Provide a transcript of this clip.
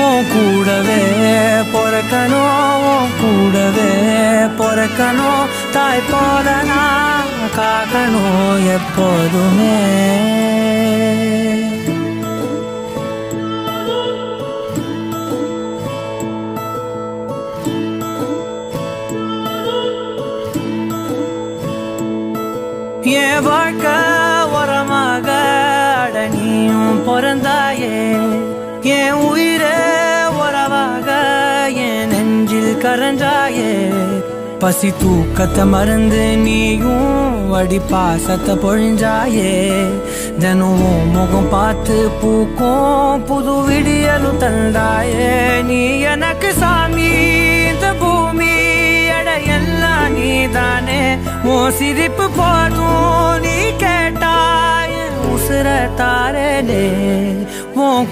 உன் கூடவே பொறக்கணும், உன் கூடவே பொறக்கணும், தாய் போல நான் காக்கணும் எப்போதுமே. என் வாழ்க்கை உரமாக அடனியும் பிறந்தாயே, என் உயிரே உறவாக என் நெஞ்சில் கரஞ்சாயே. பசி தூக்கத்தை மறந்து நீயும் அடி பாசத்தை பொழிஞ்சாயே. தினமும் முகம் பார்த்து பூக்கும் புது விடியலும் தந்தாயே. நீ எனக்கு சாமி, இந்த பூமி எல்லாம் நீதானே. உன் சிரிப்பு போதும், நீ கேட்டாய் உசுர தாரே. உன்